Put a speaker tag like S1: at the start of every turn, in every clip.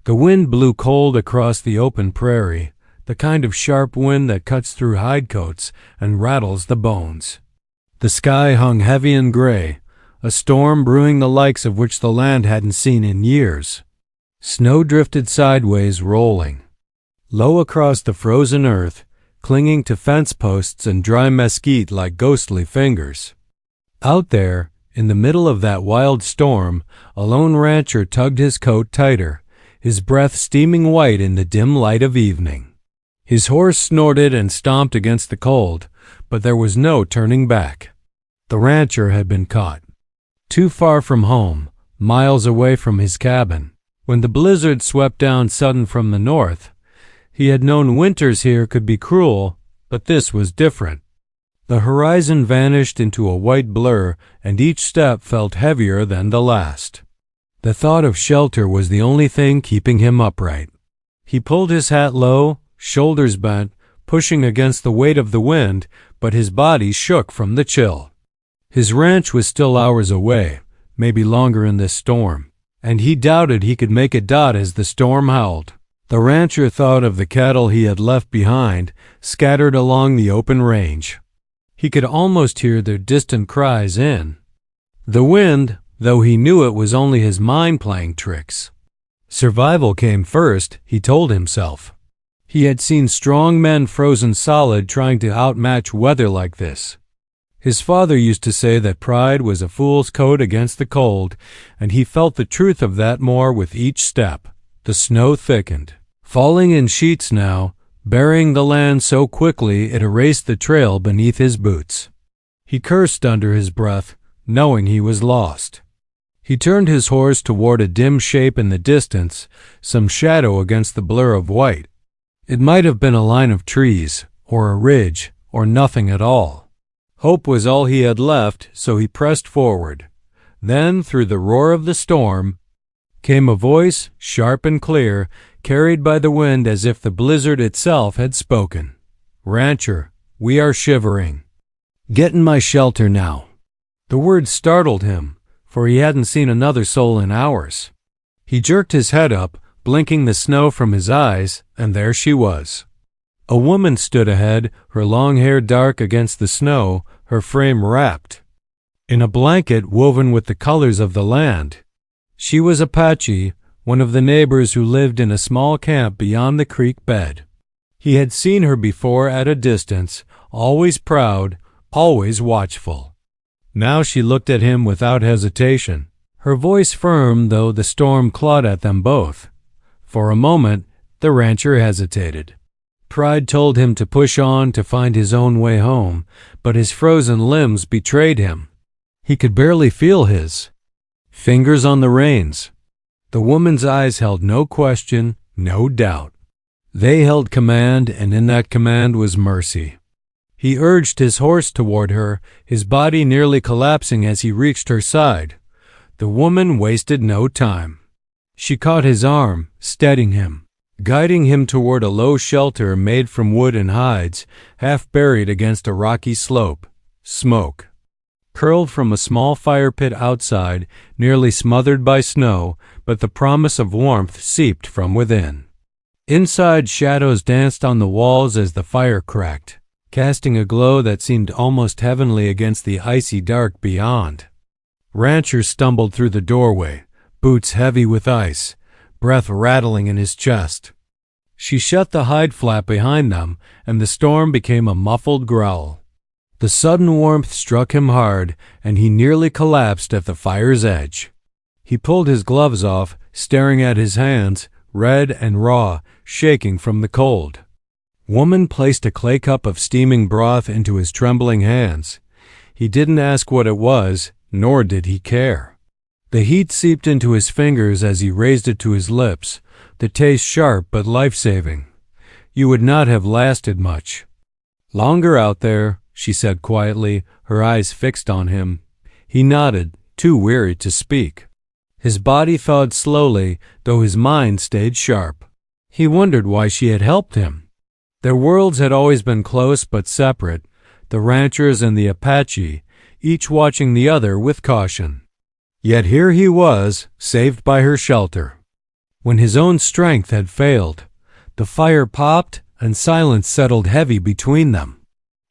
S1: The wind blew cold across the open prairie, the kind of sharp wind that cuts through hide coats and rattles the bones. The sky hung heavy and gray, a storm brewing the likes of which the land hadn't seen in years. Snow drifted sideways, rolling. Low across the frozen earth, clinging to fence posts and dry mesquite like ghostly fingers. Out there, in the middle of that wild storm, a lone rancher tugged his coat tighter, his breath steaming white in the dim light of evening. His horse snorted and stomped against the cold, but there was no turning back. The rancher had been caught. Too far from home, miles away from his cabin. When the blizzard swept down sudden from the north, he had known winters here could be cruel, but this was different. The horizon vanished into a white blur, and each step felt heavier than the last. The thought of shelter was the only thing keeping him upright. He pulled his hat low, shoulders bent, pushing against the weight of the wind, but his body shook from the chill. His ranch was still hours away, maybe longer in this storm, and he doubted he could make a dot as the storm howled. The rancher thought of the cattle he had left behind, scattered along the open range. He could almost hear their distant cries in the wind, though he knew it was only his mind playing tricks. Survival came first, he told himself. He had seen strong men frozen solid trying to outmatch weather like this. His father used to say that pride was a fool's coat against the cold, and he felt the truth of that more with each step. The snow thickened, falling in sheets now, burying the land so quickly it erased the trail beneath his boots. He cursed under his breath, knowing he was lost. He turned his horse toward a dim shape in the distance, some shadow against the blur of white. It might have been a line of trees, or a ridge, or nothing at all. Hope was all he had left, so he pressed forward. Then, through the roar of the storm, came a voice, sharp and clear, carried by the wind as if the blizzard itself had spoken. "Rancher, we are shivering. Get in my shelter now." The words startled him, for he hadn't seen another soul in hours. He jerked his head up, blinking the snow from his eyes, and there she was. A woman stood ahead, her long hair dark against the snow, her frame wrapped in a blanket woven with the colors of the land. She was Apache, one of the neighbors who lived in a small camp beyond the creek bed. He had seen her before at a distance, always proud, always watchful. Now she looked at him without hesitation, her voice firm though the storm clawed at them both. For a moment, the rancher hesitated. Pride told him to push on to find his own way home, but his frozen limbs betrayed him. He could barely feel his fingers on the reins. The woman's eyes held no question, no doubt. They held command, and in that command was mercy. He urged his horse toward her, his body nearly collapsing as he reached her side. The woman wasted no time. She caught his arm, steadying him, guiding him toward a low shelter made from wood and hides, half buried against a rocky slope. Smoke curled from a small fire pit outside, nearly smothered by snow, but the promise of warmth seeped from within. Inside, shadows danced on the walls as the fire cracked, casting a glow that seemed almost heavenly against the icy dark beyond. Rancher stumbled through the doorway, boots heavy with ice, breath rattling in his chest. She shut the hide flap behind them, and the storm became a muffled growl. The sudden warmth struck him hard, and he nearly collapsed at the fire's edge. He pulled his gloves off, staring at his hands, red and raw, shaking from the cold. Woman placed a clay cup of steaming broth into his trembling hands. He didn't ask what it was, nor did he care. The heat seeped into his fingers as he raised it to his lips, the taste sharp but life-saving. You would not have lasted much longer out there, she said quietly, her eyes fixed on him. He nodded, too weary to speak. His body thawed slowly, though his mind stayed sharp. He wondered why she had helped him. Their worlds had always been close but separate, the ranchers and the Apache, each watching the other with caution. Yet here he was, saved by her shelter. When his own strength had failed, the fire popped and silence settled heavy between them.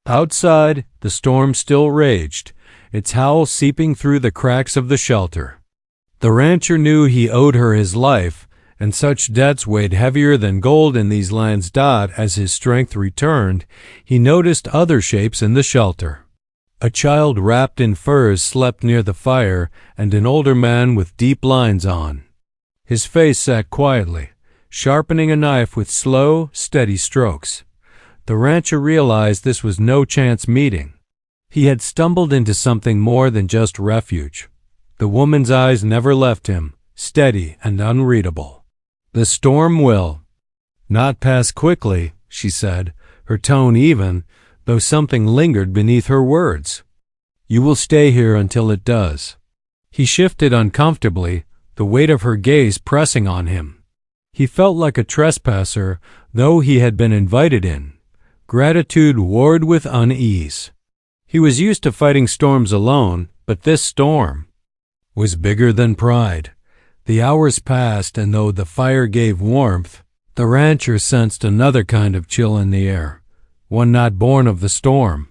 S1: Outside, the storm still raged, its howl seeping through the cracks of the shelter. The rancher knew he owed her his life, and such debts weighed heavier than gold in these lands. As his strength returned, he noticed other shapes in the shelter. A child wrapped in furs slept near the fire, and an older man with deep lines on. His face sat quietly, sharpening a knife with slow, steady strokes. The rancher realized this was no chance meeting. He had stumbled into something more than just refuge. The woman's eyes never left him, steady and unreadable. "The storm will not pass quickly," she said, her tone even, though something lingered beneath her words. "You will stay here until it does." He shifted uncomfortably, the weight of her gaze pressing on him. He felt like a trespasser, though he had been invited in. Gratitude warred with unease. He was used to fighting storms alone, but this storm was bigger than pride. The hours passed, and though the fire gave warmth, the rancher sensed another kind of chill in the air, one not born of the storm.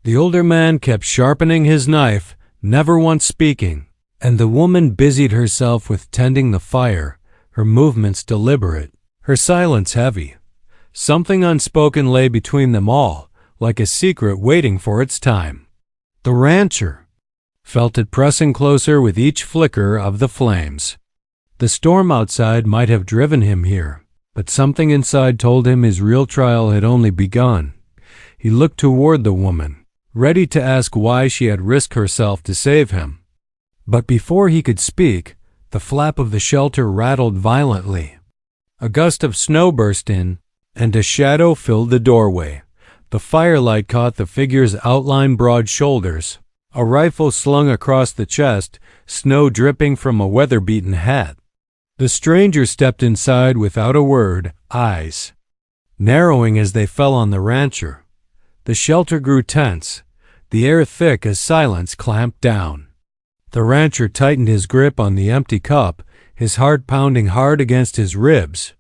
S1: The older man kept sharpening his knife, never once speaking, and the woman busied herself with tending the fire, her movements deliberate, her silence heavy. Something unspoken lay between them all, like a secret waiting for its time. The rancher felt it pressing closer with each flicker of the flames. The storm outside might have driven him here, but something inside told him his real trial had only begun. He looked toward the woman, ready to ask why she had risked herself to save him. But before he could speak, the flap of the shelter rattled violently. A gust of snow burst in, and a shadow filled the doorway. The firelight caught the figure's outlined broad shoulders, a rifle slung across the chest, snow dripping from a weather-beaten hat. The stranger stepped inside without a word, eyes narrowing as they fell on the rancher. The shelter grew tense, the air thick as silence clamped down. The rancher tightened his grip on the empty cup, his heart pounding hard against his ribs.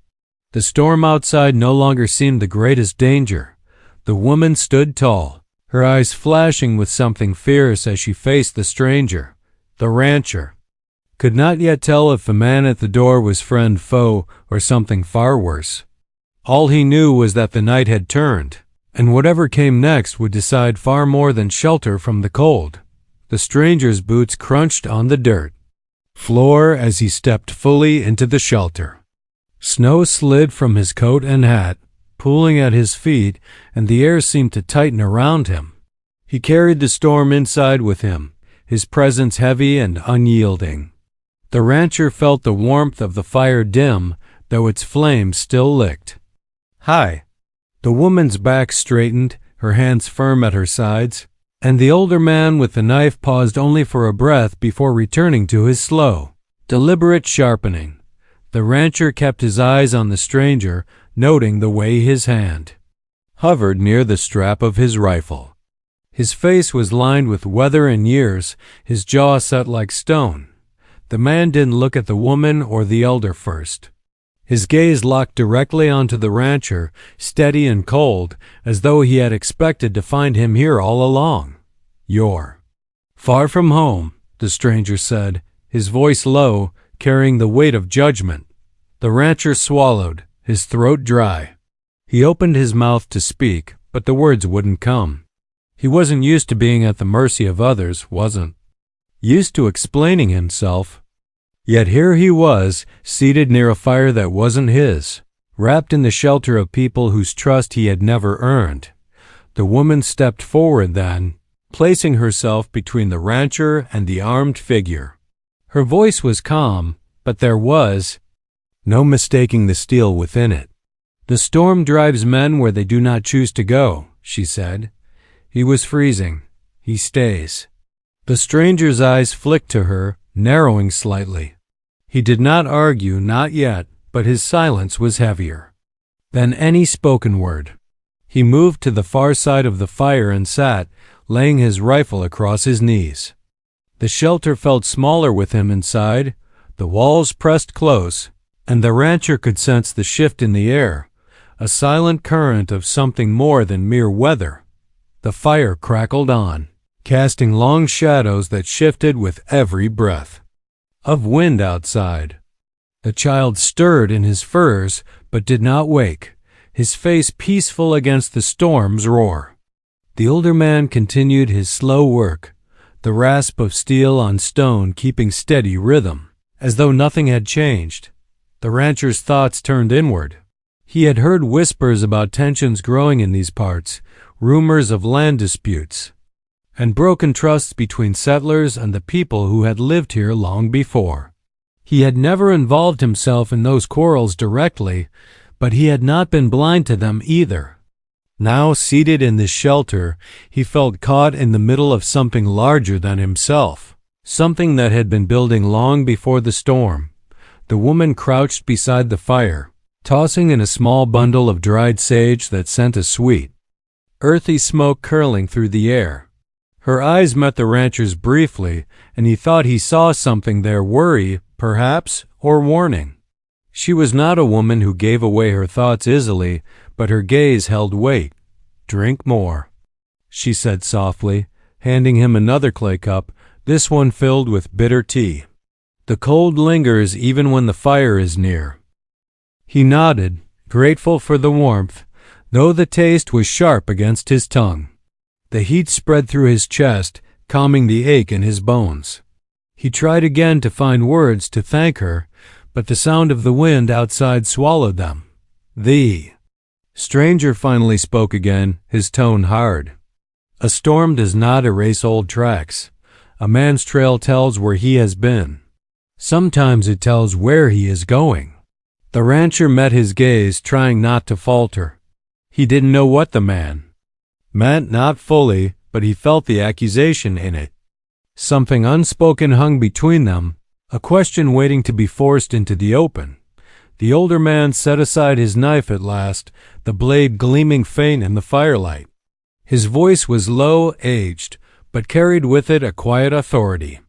S1: The storm outside no longer seemed the greatest danger. The woman stood tall, her eyes flashing with something fierce as she faced the stranger. The rancher could not yet tell if the man at the door was friend, foe, or something far worse. All he knew was that the night had turned, and whatever came next would decide far more than shelter from the cold. The stranger's boots crunched on the dirt floor as he stepped fully into the shelter. Snow slid from his coat and hat, pooling at his feet, and the air seemed to tighten around him. He carried the storm inside with him, his presence heavy and unyielding. The rancher felt the warmth of the fire dim, though its flames still licked. "Hi." The woman's back straightened, her hands firm at her sides, and the older man with the knife paused only for a breath before returning to his slow, deliberate sharpening. The rancher kept his eyes on the stranger, noting the way his hand hovered near the strap of his rifle. His face was lined with weather and years, his jaw set like stone. The man didn't look at the woman or the elder first. His gaze locked directly onto the rancher, steady and cold, as though he had expected to find him here all along. "You're far from home," the stranger said, his voice low, carrying the weight of judgment. The rancher swallowed, his throat dry. He opened his mouth to speak, but the words wouldn't come. He wasn't used to being at the mercy of others, wasn't used to explaining himself. Yet here he was, seated near a fire that wasn't his, wrapped in the shelter of people whose trust he had never earned. The woman stepped forward then, placing herself between the rancher and the armed figure. Her voice was calm, but there was no mistaking the steel within it. "The storm drives men where they do not choose to go," she said. "He was freezing. He stays." The stranger's eyes flicked to her, narrowing slightly. He did not argue, not yet, but his silence was heavier than any spoken word. He moved to the far side of the fire and sat, laying his rifle across his knees. The shelter felt smaller with him inside, the walls pressed close, and the rancher could sense the shift in the air, a silent current of something more than mere weather. The fire crackled on, casting long shadows that shifted with every breath of wind outside. The child stirred in his furs, but did not wake, his face peaceful against the storm's roar. The older man continued his slow work, the rasp of steel on stone keeping steady rhythm, as though nothing had changed. The rancher's thoughts turned inward. He had heard whispers about tensions growing in these parts, rumors of land disputes, and broken trusts between settlers and the people who had lived here long before. He had never involved himself in those quarrels directly, but he had not been blind to them either. Now, seated in this shelter, he felt caught in the middle of something larger than himself, something that had been building long before the storm. The woman crouched beside the fire, tossing in a small bundle of dried sage that sent a sweet, earthy smoke curling through the air. Her eyes met the rancher's briefly, and he thought he saw something there, worry, perhaps, or warning. She was not a woman who gave away her thoughts easily, but her gaze held weight. "Drink more," she said softly, handing him another clay cup, this one filled with bitter tea. "The cold lingers even when the fire is near." He nodded, grateful for the warmth, though the taste was sharp against his tongue. The heat spread through his chest, calming the ache in his bones. He tried again to find words to thank her, but the sound of the wind outside swallowed them. "The stranger finally spoke again, his tone hard. "A storm does not erase old tracks. A man's trail tells where he has been. Sometimes it tells where he is going." The rancher met his gaze, trying not to falter. He didn't know what the man meant, not fully, but he felt the accusation in it. Something unspoken hung between them, a question waiting to be forced into the open. The older man set aside his knife at last, the blade gleaming faint in the firelight. His voice was low, aged, but carried with it a quiet authority.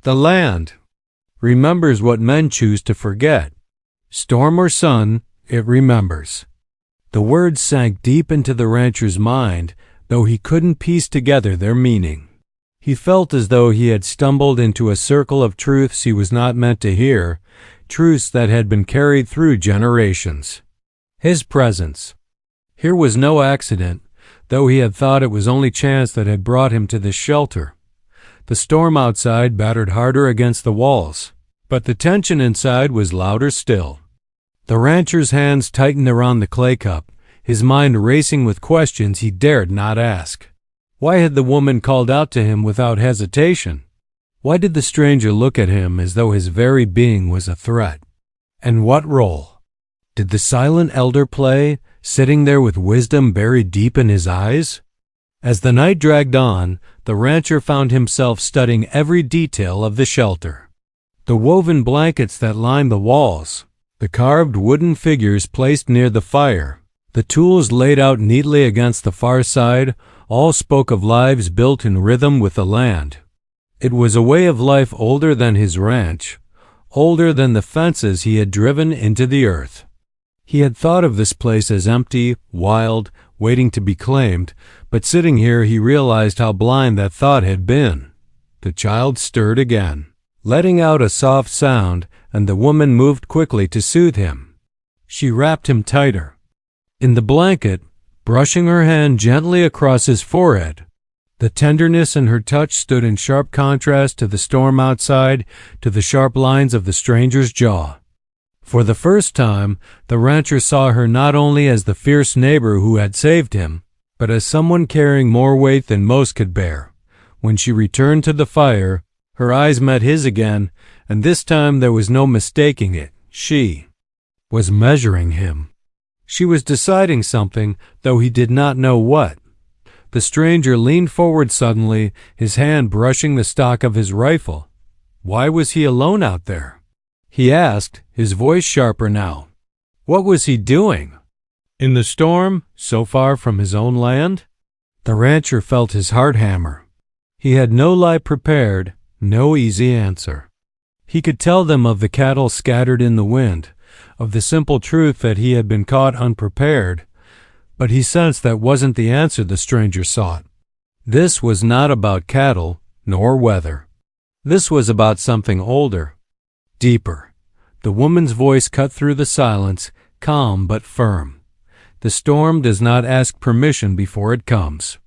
S1: "The land remembers what men choose to forget. Storm or sun, it remembers." The words sank deep into the rancher's mind, though he couldn't piece together their meaning. He felt as though he had stumbled into a circle of truths he was not meant to hear, truths that had been carried through generations. His presence here was no accident, though he had thought it was only chance that had brought him to this shelter. The storm outside battered harder against the walls, but the tension inside was louder still. The rancher's hands tightened around the clay cup, his mind racing with questions he dared not ask. Why had the woman called out to him without hesitation? Why did the stranger look at him as though his very being was a threat? And what role did the silent elder play, sitting there with wisdom buried deep in his eyes? As the night dragged on, the rancher found himself studying every detail of the shelter. The woven blankets that lined the walls, the carved wooden figures placed near the fire, the tools laid out neatly against the far side, all spoke of lives built in rhythm with the land. It was a way of life older than his ranch, older than the fences he had driven into the earth. He had thought of this place as empty, wild, waiting to be claimed, but sitting here he realized how blind that thought had been. The child stirred again, letting out a soft sound, and the woman moved quickly to soothe him. She wrapped him tighter in the blanket, brushing her hand gently across his forehead. The tenderness in her touch stood in sharp contrast to the storm outside, to the sharp lines of the stranger's jaw. For the first time, the rancher saw her not only as the fierce neighbor who had saved him, but as someone carrying more weight than most could bear. When she returned to the fire, her eyes met his again, and this time there was no mistaking it. She was measuring him. She was deciding something, though he did not know what. The stranger leaned forward suddenly, his hand brushing the stock of his rifle. Why was he alone out there? He asked, his voice sharper now. What was he doing? In the storm, so far from his own land? The rancher felt his heart hammer. He had no lie prepared, no easy answer. He could tell them of the cattle scattered in the wind, of the simple truth that he had been caught unprepared, but he sensed that wasn't the answer the stranger sought. This was not about cattle nor weather. This was about something older, deeper. The woman's voice cut through the silence, calm but firm. The storm does not ask permission before it comes.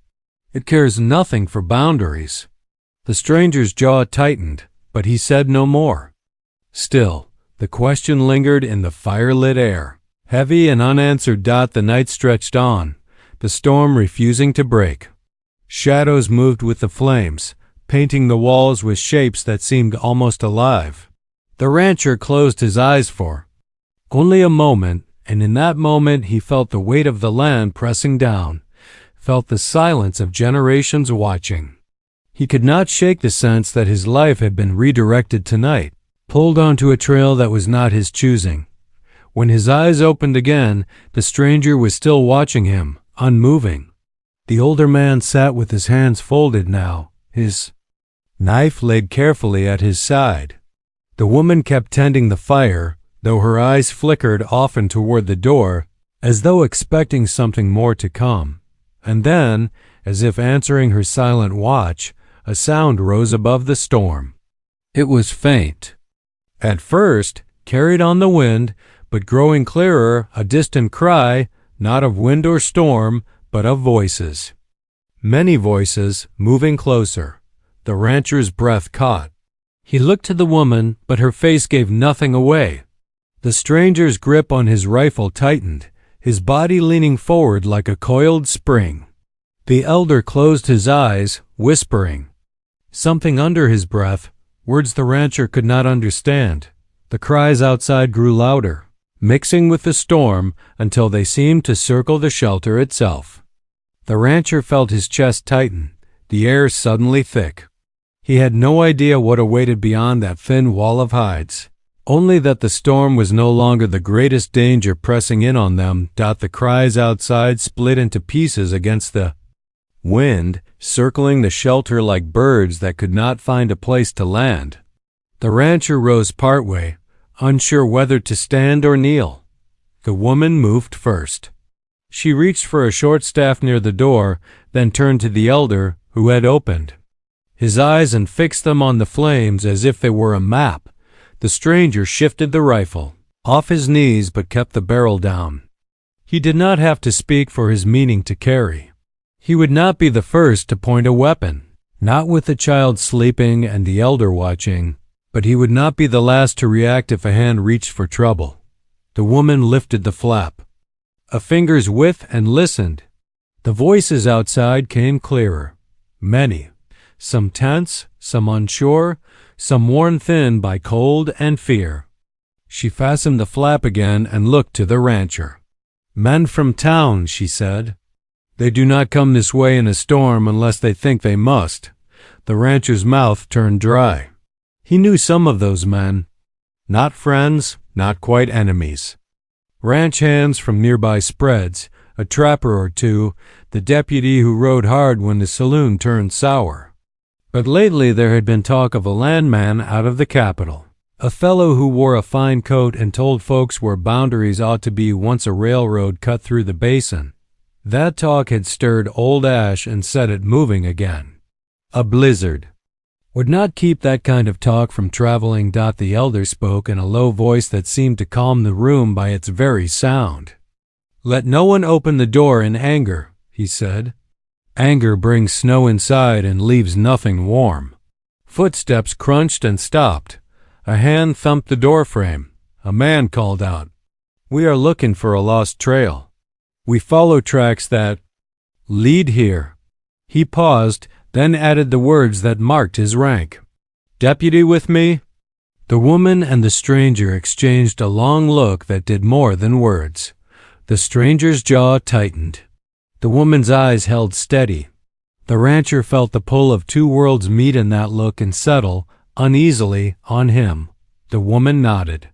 S1: It cares nothing for boundaries. The stranger's jaw tightened, but he said no more. Still, the question lingered in the fire-lit air. Heavy and unanswered, the night stretched on, the storm refusing to break. Shadows moved with the flames, painting the walls with shapes that seemed almost alive. The rancher closed his eyes for only a moment, and in that moment he felt the weight of the land pressing down, felt the silence of generations watching. He could not shake the sense that his life had been redirected tonight, pulled onto a trail that was not his choosing. When his eyes opened again, the stranger was still watching him, unmoving. The older man sat with his hands folded now, his knife laid carefully at his side. The woman kept tending the fire, though her eyes flickered often toward the door, as though expecting something more to come. And then, as if answering her silent watch, a sound rose above the storm. It was faint. At first, carried on the wind, but growing clearer, a distant cry, not of wind or storm, but of voices. Many voices, moving closer. The rancher's breath caught. He looked to the woman, but her face gave nothing away. The stranger's grip on his rifle tightened, his body leaning forward like a coiled spring. The elder closed his eyes, whispering something under his breath, words the rancher could not understand. The cries outside grew louder, mixing with the storm until they seemed to circle the shelter itself. The rancher felt his chest tighten, the air suddenly thick. He had no idea what awaited beyond that thin wall of hides, only that the storm was no longer the greatest danger pressing in on them. The cries outside split into pieces against the wind, circling the shelter like birds that could not find a place to land. The rancher rose partway, unsure whether to stand or kneel. The woman moved first. She reached for a short staff near the door, then turned to the elder, who had opened his eyes and fixed them on the flames as if they were a map. The stranger shifted the rifle, off his knees, but kept the barrel down. He did not have to speak for his meaning to carry. He would not be the first to point a weapon, not with the child sleeping and the elder watching, but he would not be the last to react if a hand reached for trouble. The woman lifted the flap a finger's width and listened. The voices outside came clearer, many, some tense, some unsure, some worn thin by cold and fear. She fastened the flap again and looked to the rancher. "Men from town," she said. "They do not come this way in a storm unless they think they must." The rancher's mouth turned dry. He knew some of those men. Not friends, not quite enemies. Ranch hands from nearby spreads, a trapper or two, the deputy who rode hard when the saloon turned sour. But lately there had been talk of a landman out of the capital, a fellow who wore a fine coat and told folks where boundaries ought to be once a railroad cut through the basin. That talk had stirred old ash and set it moving again. A blizzard would not keep that kind of talk from traveling. The elder spoke in a low voice that seemed to calm the room by its very sound. "Let no one open the door in anger," he said. "Anger brings snow inside and leaves nothing warm." Footsteps crunched and stopped. A hand thumped the doorframe. A man called out, "We are looking for a lost trail. We follow tracks that lead here." He paused, then added the words that marked his rank. "Deputy with me?" The woman and the stranger exchanged a long look that did more than words. The stranger's jaw tightened. The woman's eyes held steady. The rancher felt the pull of two worlds meet in that look and settle, uneasily, on him. The woman nodded.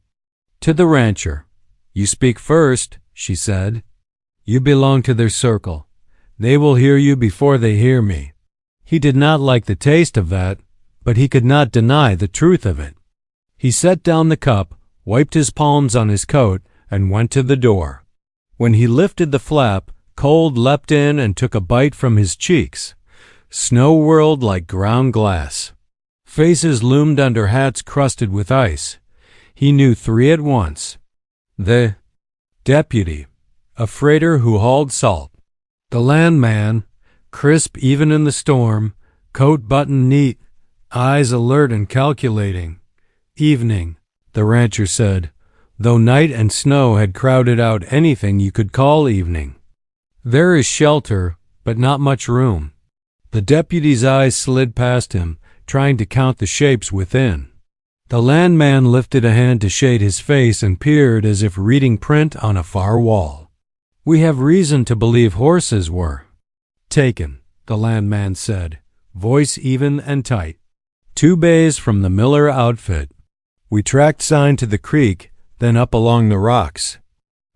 S1: To the rancher, "You speak first," she said. "You belong to their circle. They will hear you before they hear me." He did not like the taste of that, but he could not deny the truth of it. He set down the cup, wiped his palms on his coat, and went to the door. When he lifted the flap, cold leapt in and took a bite from his cheeks. Snow whirled like ground glass. Faces loomed under hats crusted with ice. He knew three at once. The deputy, a freighter who hauled salt. The landman, crisp even in the storm, coat buttoned neat, eyes alert and calculating. Evening, the rancher said, though night and snow had crowded out anything you could call evening. There is shelter, but not much room. The deputy's eyes slid past him, trying to count the shapes within. The landman lifted a hand to shade his face and peered as if reading print on a far wall. We have reason to believe horses were taken, the landman said, voice even and tight. 2 bays from the Miller outfit. We tracked sign to the creek, then up along the rocks.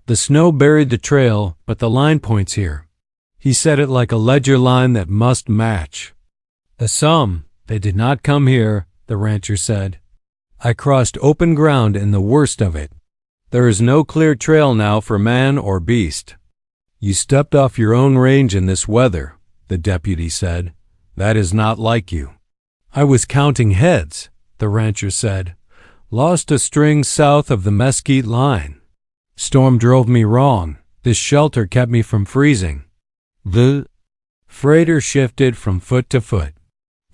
S1: The snow buried the trail, but the line points here. He said it like a ledger line that must match. They did not come here, the rancher said. I crossed open ground in the worst of it. There is no clear trail now for man or beast. You stepped off your own range in this weather, the deputy said. That is not like you. I was counting heads, the rancher said. Lost a string south of the mesquite line. Storm drove me wrong. This shelter kept me from freezing. The freighter shifted from foot to foot.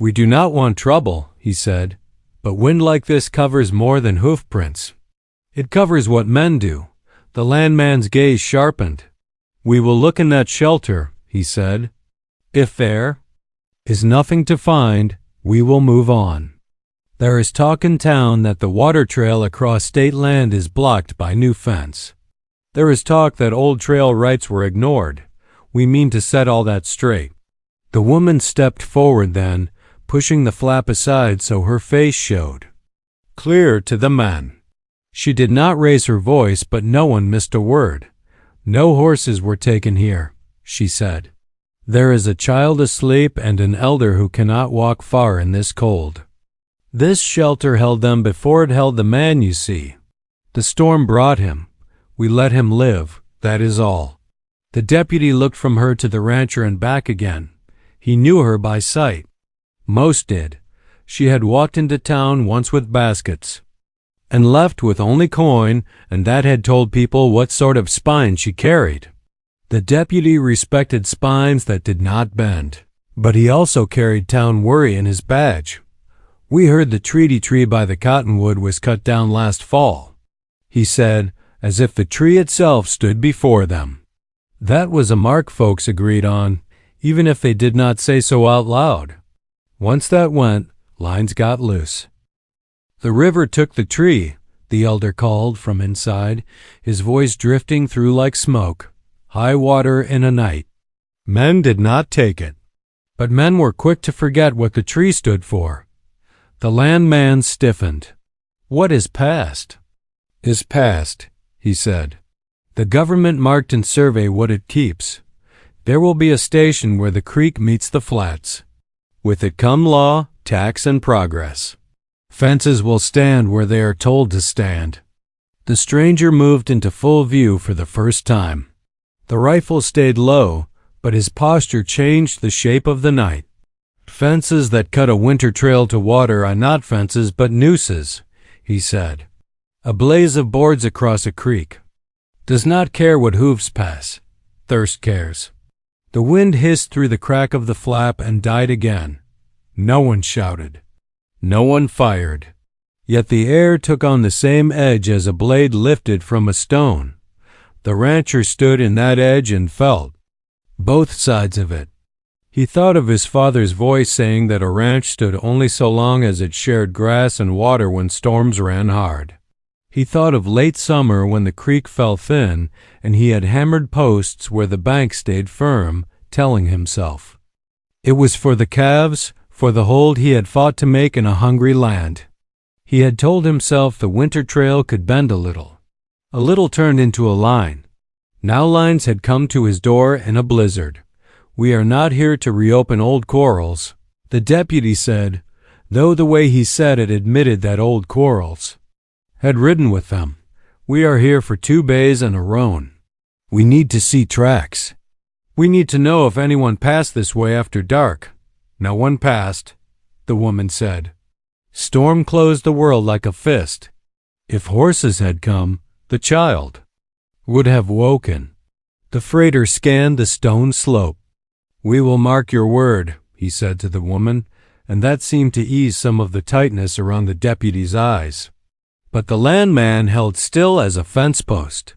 S1: We do not want trouble, he said, but wind like this covers more than hoof prints. It covers what men do. The landman's gaze sharpened. We will look in that shelter, he said. If there is nothing to find, we will move on. There is talk in town that the water trail across state land is blocked by new fence. There is talk that old trail rights were ignored. We mean to set all that straight. The woman stepped forward then, pushing the flap aside so her face showed clear to the men. She did not raise her voice, but no one missed a word. No horses were taken here, she said. There is a child asleep and an elder who cannot walk far in this cold. This shelter held them before it held the man you see. The storm brought him. We let him live, that is all. The deputy looked from her to the rancher and back again. He knew her by sight. Most did. She had walked into town once with baskets and left with only coin, and that had told people what sort of spine she carried. The deputy respected spines that did not bend, but he also carried town worry in his badge. We heard the treaty tree by the cottonwood was cut down last fall, he said, as if the tree itself stood before them. That was a mark folks agreed on, even if they did not say so out loud. Once that went, lines got loose. The river took the tree, the elder called from inside, his voice drifting through like smoke. High water in a night. Men did not take it, but men were quick to forget what the tree stood for. The landman stiffened. What is past is past, he said. The government marked and survey what it keeps. There will be a station where the creek meets the flats. With it come law, tax, and progress. Fences will stand where they are told to stand. The stranger moved into full view for the first time. The rifle stayed low, but his posture changed the shape of the night. Fences that cut a winter trail to water are not fences but nooses, he said. A blaze of boards across a creek does not care what hoofs pass. Thirst cares. The wind hissed through the crack of the flap and died again. No one shouted. No one fired. Yet the air took on the same edge as a blade lifted from a stone. The rancher stood in that edge and felt both sides of it. He thought of his father's voice saying that a ranch stood only so long as it shared grass and water when storms ran hard. He thought of late summer when the creek fell thin and he had hammered posts where the bank stayed firm, telling himself it was for the calves, for the hold he had fought to make in a hungry land. He had told himself the winter trail could bend a little turned into a line. Now lines had come to his door in a blizzard. We are not here to reopen old quarrels, the deputy said, though the way he said it admitted that old quarrels had ridden with them. We are here for 2 bays and a roan. We need to see tracks. We need to know if anyone passed this way after dark. No one passed, the woman said. Storm closed the world like a fist. If horses had come, the child would have woken. The freighter scanned the stone slope. We will mark your word, he said to the woman, and that seemed to ease some of the tightness around the deputy's eyes. But the landman held still as a fence post.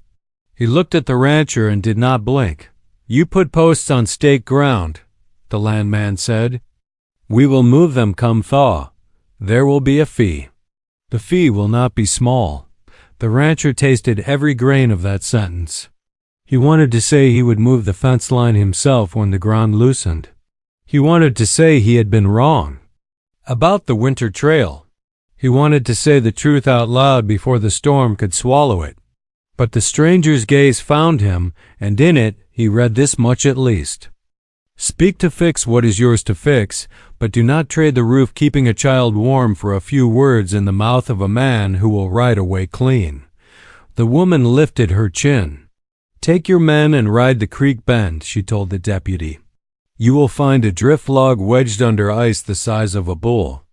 S1: He looked at the rancher and did not blink. You put posts on stake ground, the landman said. We will move them come thaw. There will be a fee. The fee will not be small. The rancher tasted every grain of that sentence. He wanted to say he would move the fence line himself when the ground loosened. He wanted to say he had been wrong about the winter trail. He wanted to say the truth out loud before the storm could swallow it. But the stranger's gaze found him, and in it he read this much at least. Speak to fix what is yours to fix, but do not trade the roof keeping a child warm for a few words in the mouth of a man who will ride away clean. The woman lifted her chin. Take your men and ride the creek bend, she told the deputy. You will find a drift log wedged under ice the size of a bull.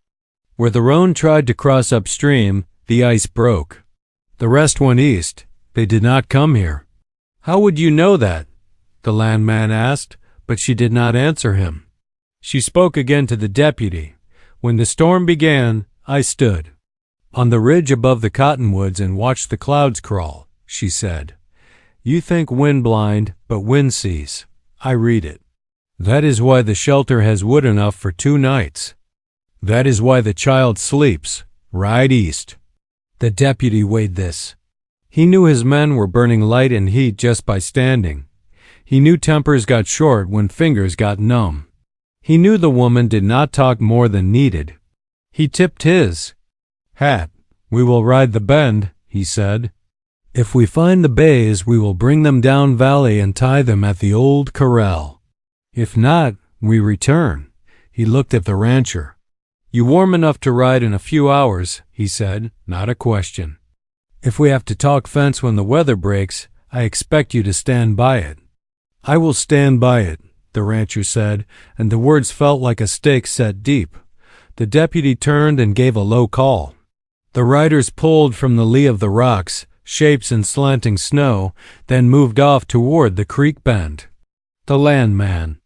S1: Where the roan tried to cross upstream, the ice broke. The rest went east. They did not come here. How would you know that? The landman asked, but she did not answer him. She spoke again to the deputy. When the storm began, I stood on the ridge above the cottonwoods and watched the clouds crawl, she said. You think wind blind, but wind sees. I read it. That is why the shelter has wood enough for 2 nights. That is why the child sleeps. Ride east. The deputy weighed this. He knew his men were burning light and heat just by standing. He knew tempers got short when fingers got numb. He knew the woman did not talk more than needed. He tipped his hat. We will ride the bend, he said. If we find the bays, we will bring them down valley and tie them at the old corral. If not, we return. He looked at the rancher. You warm enough to ride in a few hours, he said, not a question. If we have to talk fence when the weather breaks, I expect you to stand by it. I will stand by it, the rancher said, and the words felt like a stake set deep. The deputy turned and gave a low call. The riders pulled from the lee of the rocks, shapes in slanting snow, then moved off toward the creek bend. The landman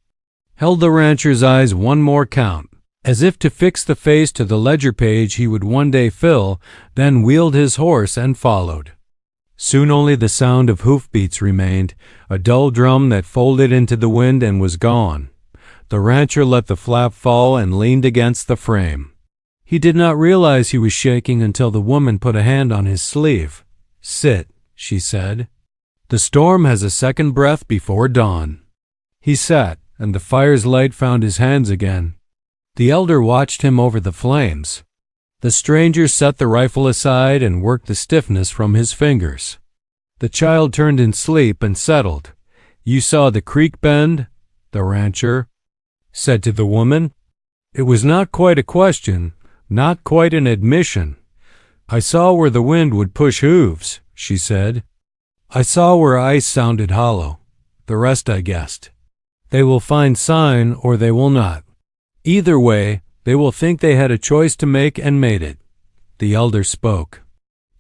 S1: held the rancher's eyes one more count, as if to fix the face to the ledger page he would one day fill, then wheeled his horse and followed. Soon only the sound of hoofbeats remained, a dull drum that folded into the wind and was gone. The rancher let the flap fall and leaned against the frame. He did not realize he was shaking until the woman put a hand on his sleeve. Sit, she said. The storm has a second breath before dawn. He sat, and the fire's light found his hands again. The elder watched him over the flames. The stranger set the rifle aside and worked the stiffness from his fingers. The child turned in sleep and settled. You saw the creek bend? The rancher said to the woman. It was not quite a question, not quite an admission. I saw where the wind would push hooves, she said. I saw where ice sounded hollow. The rest I guessed. They will find sign or they will not. Either way, they will think they had a choice to make and made it. The elder spoke.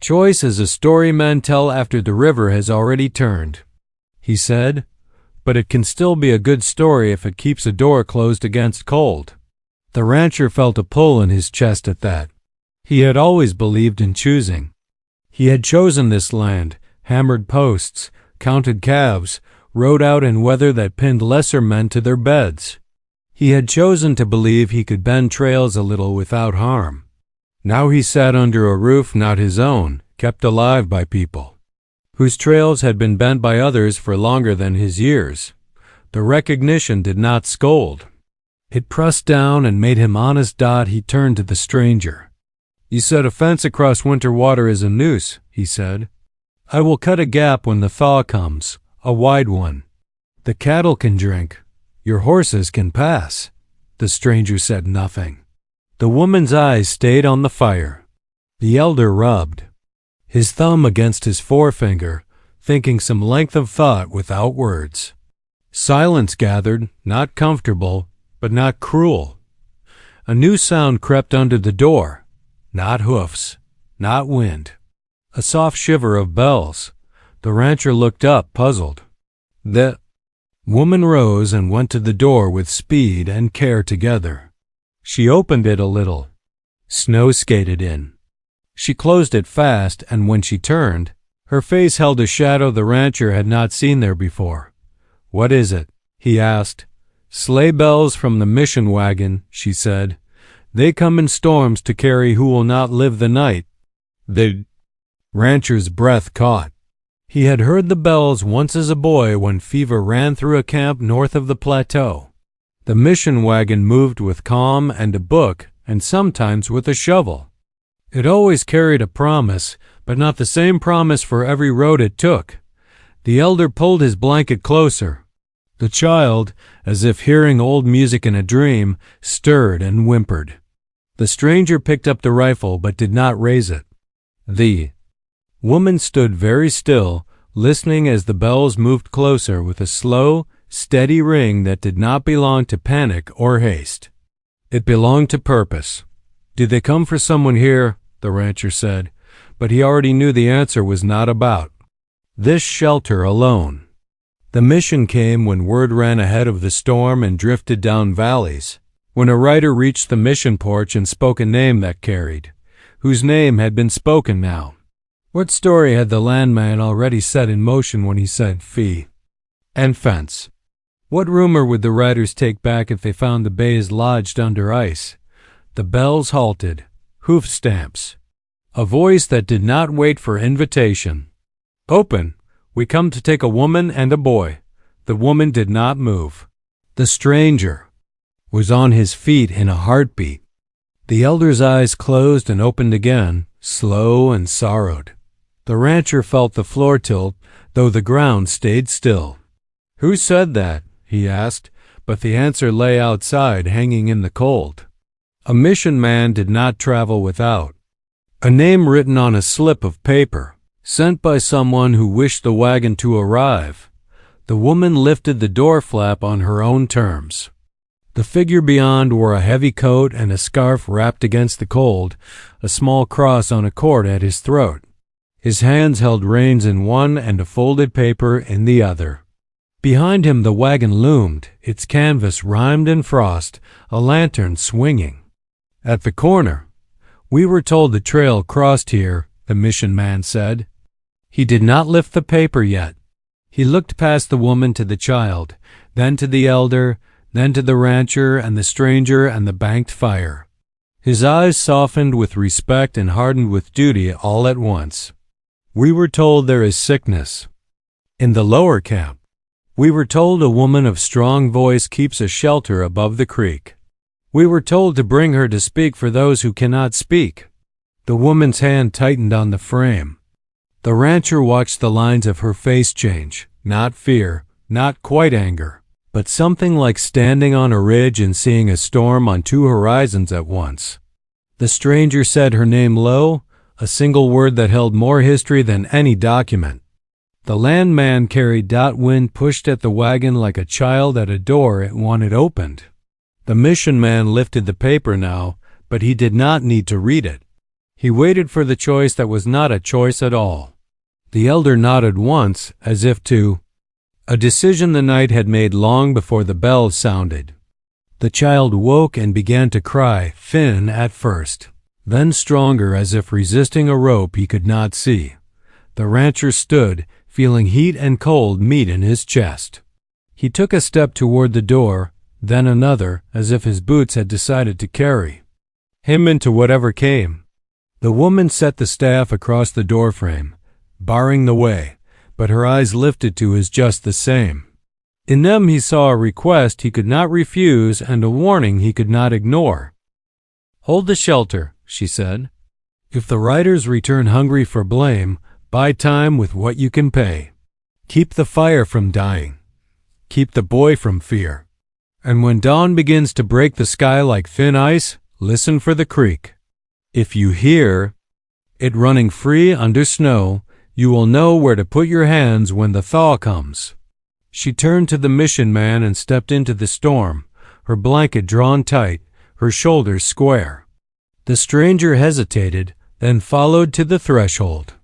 S1: Choice is a story men tell after the river has already turned, he said, but it can still be a good story if it keeps a door closed against cold. The rancher felt a pull in his chest at that. He had always believed in choosing. He had chosen this land, hammered posts, counted calves, rode out in weather that pinned lesser men to their beds. He had chosen to believe he could bend trails a little without harm. Now he sat under a roof not his own, kept alive by people, whose trails had been bent by others for longer than his years. The recognition did not scold. It pressed down and made him honest. He turned to the stranger. You said a fence across winter water is a noose, he said. I will cut a gap when the thaw comes, a wide one. The cattle can drink. Your horses can pass. The stranger said nothing. The woman's eyes stayed on the fire. The elder rubbed his thumb against his forefinger, thinking some length of thought without words. Silence gathered, not comfortable, but not cruel. A new sound crept under the door. Not hoofs, not wind. A soft shiver of bells. The rancher looked up, puzzled. The woman rose and went to the door with speed and care together. She opened it a little. Snow skated in. She closed it fast, and when she turned, her face held a shadow the rancher had not seen there before. "What is it?" he asked. "Sleigh bells from the mission wagon," she said. "They come in storms to carry who will not live the night." The rancher's breath caught. He had heard the bells once as a boy when fever ran through a camp north of the plateau. The mission wagon moved with calm and a book, and sometimes with a shovel. It always carried a promise, but not the same promise for every road it took. The elder pulled his blanket closer. The child, as if hearing old music in a dream, stirred and whimpered. The stranger picked up the rifle but did not raise it. The woman stood very still, listening as the bells moved closer with a slow, steady ring that did not belong to panic or haste. It belonged to purpose. "Did they come for someone here?" the rancher said, but he already knew the answer was not about this shelter alone. The mission came when word ran ahead of the storm and drifted down valleys, when a rider reached the mission porch and spoke a name that carried, whose name had been spoken now. What story had the landman already set in motion when he said fee and fence? What rumor would the riders take back if they found the bays lodged under ice? The bells halted, hoof stamps. A voice that did not wait for invitation. "Open! We come to take a woman and a boy." The woman did not move. The stranger was on his feet in a heartbeat. The elder's eyes closed and opened again, slow and sorrowed. The rancher felt the floor tilt, though the ground stayed still. "Who said that?" he asked, but the answer lay outside, hanging in the cold. A mission man did not travel without a name written on a slip of paper, sent by someone who wished the wagon to arrive. The woman lifted the door flap on her own terms. The figure beyond wore a heavy coat and a scarf wrapped against the cold, a small cross on a cord at his throat. His hands held reins in one and a folded paper in the other. Behind him the wagon loomed, its canvas rimed in frost, a lantern swinging. At the corner, "We were told the trail crossed here," the mission man said. He did not lift the paper yet. He looked past the woman to the child, then to the elder, then to the rancher and the stranger and the banked fire. His eyes softened with respect and hardened with duty all at once. "We were told there is sickness in the lower camp. We were told a woman of strong voice keeps a shelter above the creek. We were told to bring her to speak for those who cannot speak." The woman's hand tightened on the frame. The rancher watched the lines of her face change, not fear, not quite anger, but something like standing on a ridge and seeing a storm on two horizons at once. The stranger said her name low, a single word that held more history than any document. The landman carried. Wind pushed at the wagon like a child at a door it wanted opened. The mission man lifted the paper now, but he did not need to read it. He waited for the choice that was not a choice at all. The elder nodded once, as if to a decision the night had made long before the bells sounded. The child woke and began to cry, thin at first, then stronger, as if resisting a rope he could not see. The rancher stood, feeling heat and cold meet in his chest. He took a step toward the door, then another, as if his boots had decided to carry him into whatever came. The woman set the staff across the doorframe, barring the way, but her eyes lifted to his just the same. In them he saw a request he could not refuse and a warning he could not ignore. "Hold the shelter," she said. "If the riders return hungry for blame, buy time with what you can pay. Keep the fire from dying. Keep the boy from fear. And when dawn begins to break the sky like thin ice, listen for the creek. If you hear it running free under snow. You will know where to put your hands when the thaw comes." She turned to the mission man and stepped into the storm, her blanket drawn tight, her shoulders square. The stranger hesitated, then followed to the threshold.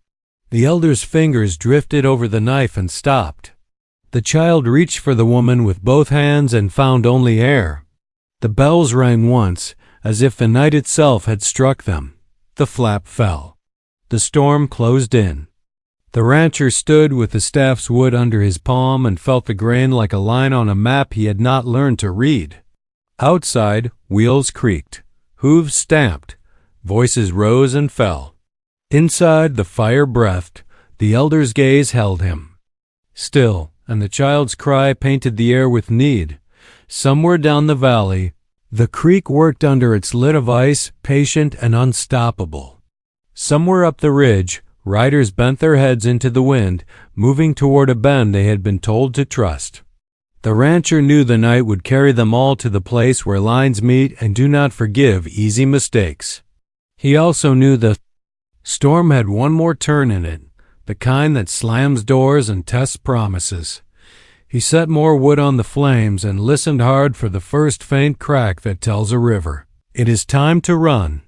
S1: The elder's fingers drifted over the knife and stopped. The child reached for the woman with both hands and found only air. The bells rang once, as if the night itself had struck them. The flap fell. The storm closed in. The rancher stood with the staff's wood under his palm and felt the grain like a line on a map he had not learned to read. Outside, wheels creaked, hooves stamped, voices rose and fell. Inside, the fire breathed, the elder's gaze held him. Still, and the child's cry painted the air with need. Somewhere down the valley, the creek worked under its lid of ice, patient and unstoppable. Somewhere up the ridge, riders bent their heads into the wind, moving toward a bend they had been told to trust. The rancher knew the night would carry them all to the place where lines meet and do not forgive easy mistakes. He also knew the storm had one more turn in it, the kind that slams doors and tests promises. He set more wood on the flames and listened hard for the first faint crack that tells a river. It is time to run.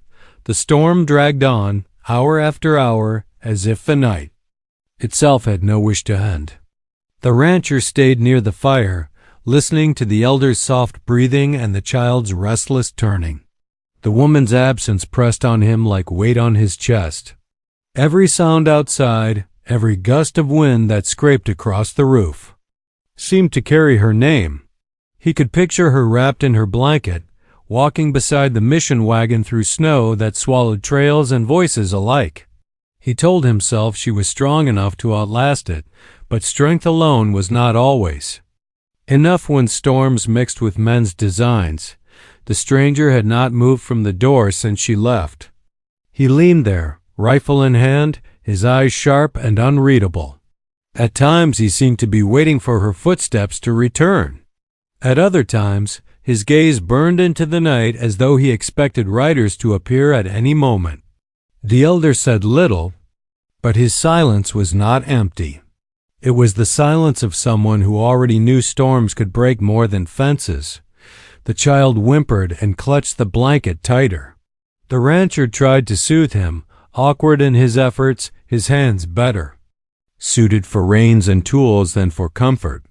S1: The storm dragged on, hour after hour, as if the night itself had no wish to end. The rancher stayed near the fire, listening to the elder's soft breathing and the child's restless turning. The woman's absence pressed on him like weight on his chest. Every sound outside, every gust of wind that scraped across the roof, seemed to carry her name. He could picture her wrapped in her blanket, walking beside the mission wagon through snow that swallowed trails and voices alike. He told himself she was strong enough to outlast it, but strength alone was not always enough when storms mixed with men's designs. The stranger had not moved from the door since she left. He leaned there, rifle in hand, his eyes sharp and unreadable. At times he seemed to be waiting for her footsteps to return. At other times, his gaze burned into the night as though he expected riders to appear at any moment. The elder said little, but his silence was not empty. It was the silence of someone who already knew storms could break more than fences. The child whimpered and clutched the blanket tighter. The rancher tried to soothe him, awkward in his efforts, his hands better suited for reins and tools than for comfort.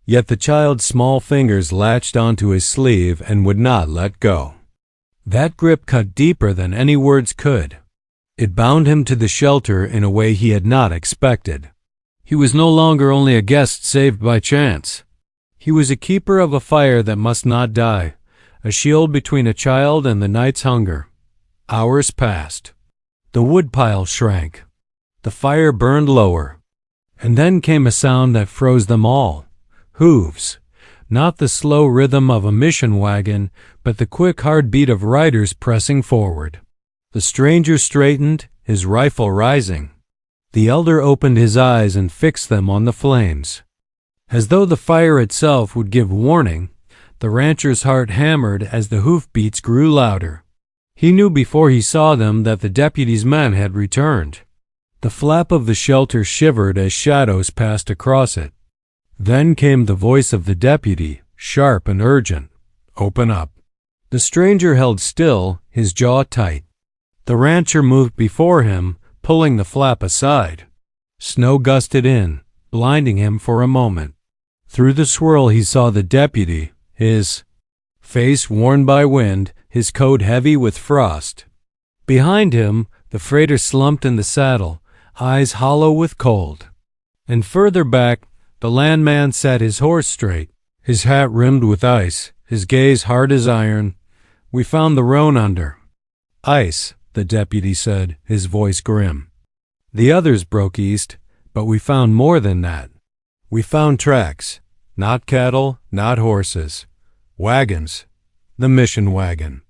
S1: Yet the child's small fingers latched onto his sleeve and would not let go. That grip cut deeper than any words could. It bound him to the shelter in a way he had not expected. He was no longer only a guest saved by chance. He was a keeper of a fire that must not die, a shield between a child and the night's hunger. Hours passed. The woodpile shrank. The fire burned lower. And then came a sound that froze them all. Hooves. Not the slow rhythm of a mission wagon, but the quick heartbeat of riders pressing forward. The stranger straightened, his rifle rising. The elder opened his eyes and fixed them on the flames. As though the fire itself would give warning, the rancher's heart hammered as the hoofbeats grew louder. He knew before he saw them that the deputy's men had returned. The flap of the shelter shivered as shadows passed across it. Then came the voice of the deputy, sharp and urgent. "Open up." The stranger held still, his jaw tight. The rancher moved before him, pulling the flap aside. Snow gusted in, blinding him for a moment. Through the swirl he saw the deputy, his face worn by wind, his coat heavy with frost. Behind him, the freighter slumped in the saddle, eyes hollow with cold. And further back, the landman sat his horse straight, his hat rimmed with ice, his gaze hard as iron. "We found the roan under ice," the deputy said, his voice grim. "The others broke east, but we found more than that. We found tracks, not cattle, not horses. Wagons. The mission wagon."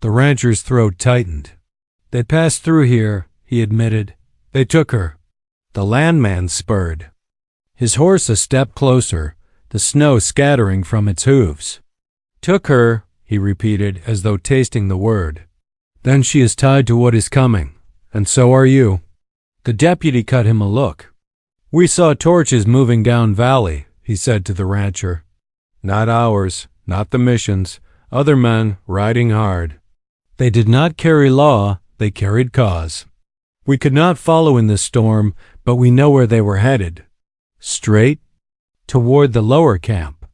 S1: The rancher's throat tightened. "They passed through here," he admitted. "They took her." The landman spurred. His horse a step closer, the snow scattering from its hooves. "Took her," he repeated, as though tasting the word. "Then she is tied to what is coming. and so are you." The deputy cut him a look. "We saw torches moving down valley," he said to the rancher. "Not ours, not the mission's, other men riding hard. They did not carry law, they carried cause. We could not follow in this storm, but we know where they were headed. Straight toward the lower camp."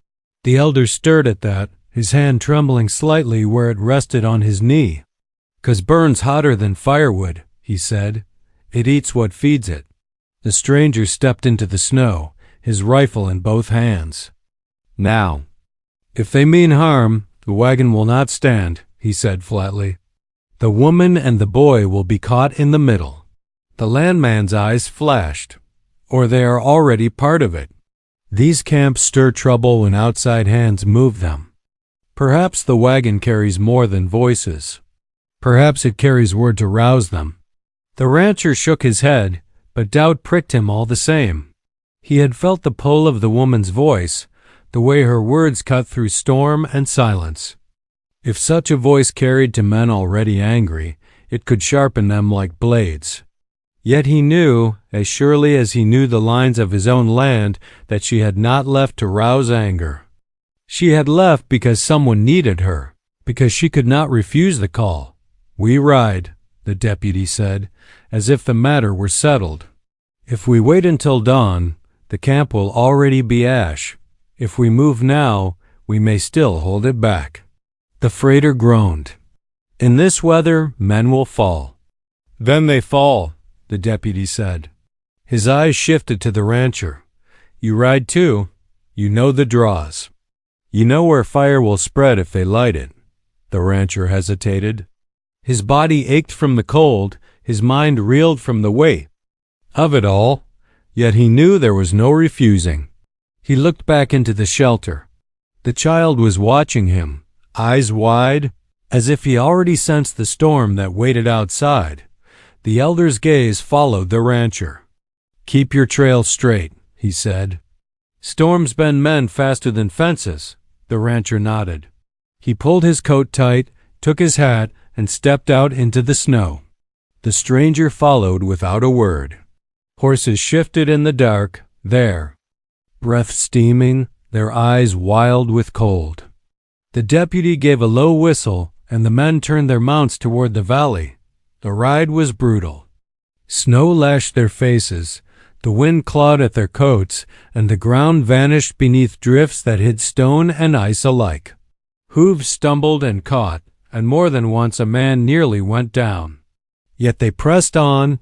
S1: The elder stirred at that, his hand trembling slightly where it rested on his knee. "'Cause burn's hotter than firewood," he said. "It eats what feeds it." The stranger stepped into the snow, his rifle in both hands. "Now, if they mean harm, the wagon will not stand," he said flatly. "The woman and the boy will be caught in the middle." The landman's eyes flashed. "Or they are already part of it. These camps stir trouble when outside hands move them. Perhaps the wagon carries more than voices. Perhaps it carries word to rouse them." The rancher shook his head, but doubt pricked him all the same. He had felt the pull of the woman's voice, the way her words cut through storm and silence. If such a voice carried to men already angry, it could sharpen them like blades. Yet he knew, as surely as he knew the lines of his own land, that she had not left to rouse anger. She had left because someone needed her, because she could not refuse the call. "We ride," the deputy said, as if the matter were settled. "If we wait until dawn, the camp will already be ash. If we move now, we may still hold it back." The freighter groaned. "In this weather, men will fall." "Then they fall," the deputy said. His eyes shifted to the rancher. "You ride too. You know the draws. You know where fire will spread if they light it." The rancher hesitated. His body ached from the cold, his mind reeled from the weight of it all, yet he knew there was no refusing. He looked back into the shelter. The child was watching him, eyes wide, as if he already sensed the storm that waited outside. The elder's gaze followed the rancher. "Keep your trail straight," he said. "Storms bend men faster than fences." The rancher nodded. He pulled his coat tight, took his hat, and stepped out into the snow. The stranger followed without a word. Horses shifted in the dark, there, breath steaming, their eyes wild with cold. The deputy gave a low whistle, and the men turned their mounts toward the valley. The ride was brutal. Snow lashed their faces, the wind clawed at their coats, and the ground vanished beneath drifts that hid stone and ice alike. Hooves stumbled and caught, and more than once a man nearly went down. Yet they pressed on,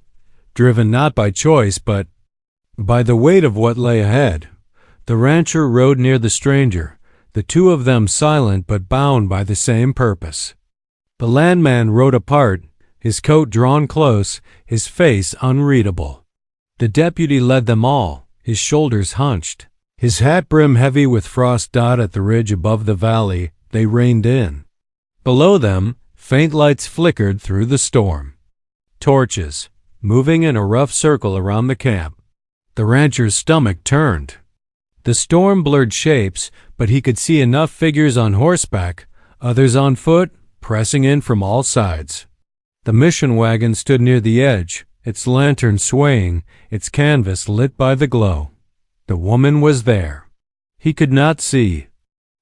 S1: driven not by choice, but by the weight of what lay ahead. The rancher rode near the stranger, the two of them silent but bound by the same purpose. The landman rode apart, his coat drawn close, his face unreadable. The deputy led them all, his shoulders hunched, his hat brim heavy with frost dot at the ridge above the valley. They reined in. Below them, faint lights flickered through the storm. Torches, moving in a rough circle around the camp. The rancher's stomach turned. The storm blurred shapes, but he could see enough figures on horseback, others on foot, pressing in from all sides. The mission wagon stood near the edge, its lantern swaying, its canvas lit by the glow. The woman was there. He could not see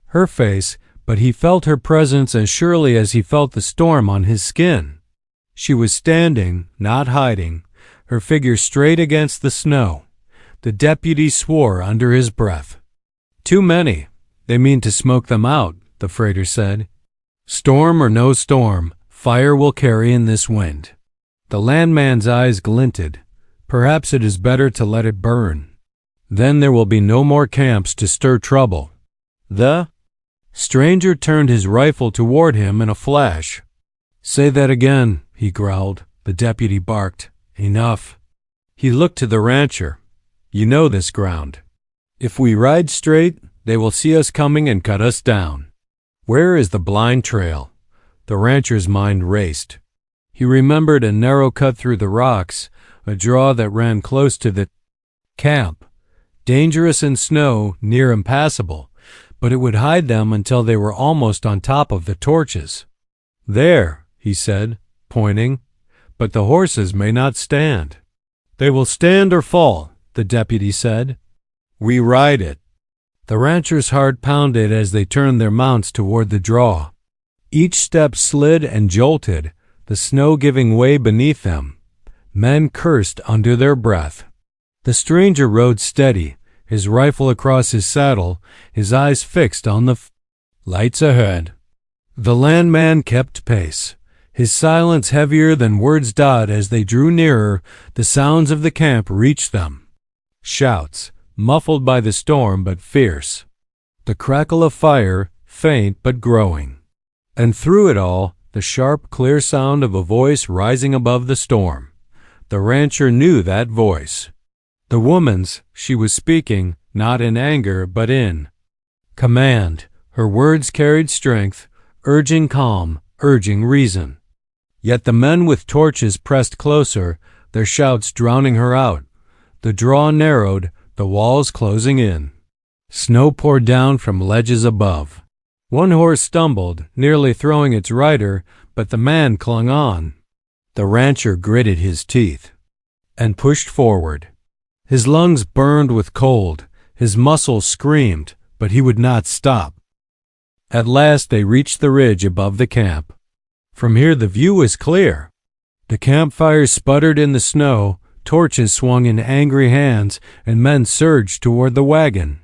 S1: her face, but he felt her presence as surely as he felt the storm on his skin. She was standing, not hiding, her figure straight against the snow. The deputy swore under his breath. "Too many. They mean to smoke them out," the freighter said. "Storm or no storm, fire will carry in this wind." The landman's eyes glinted. "Perhaps it is better to let it burn. Then there will be no more camps to stir trouble." The stranger turned his rifle toward him in a flash. "Say that again," he growled. The deputy barked. "Enough." He looked to the rancher. "You know this ground. If we ride straight, they will see us coming and cut us down. Where is the blind trail?" The rancher's mind raced. He remembered a narrow cut through the rocks, a draw that ran close to the camp. Dangerous in snow, near impassable, but it would hide them until they were almost on top of the torches. "There," he said, pointing. but the horses may not stand." "They will stand or fall," the deputy said. "We ride it." The rancher's heart pounded as they turned their mounts toward the draw. Each step slid and jolted, the snow giving way beneath them. Men cursed under their breath. The stranger rode steady, his rifle across his saddle, his eyes fixed on the lights ahead. The landman kept pace, his silence heavier than words. As they drew nearer, the sounds of the camp reached them. Shouts, muffled by the storm but fierce. The crackle of fire, faint but growing. And through it all, the sharp, clear sound of a voice rising above the storm. The rancher knew that voice. The woman's. She was speaking, not in anger, but in command. Her words carried strength, urging calm, urging reason. Yet the men with torches pressed closer, their shouts drowning her out. The draw narrowed, the walls closing in. Snow poured down from ledges above. One horse stumbled, nearly throwing its rider, but the man clung on. The rancher gritted his teeth and pushed forward. His lungs burned with cold, his muscles screamed, but he would not stop. At last they reached the ridge above the camp. From here the view was clear. The campfires sputtered in the snow, torches swung in angry hands, and men surged toward the wagon.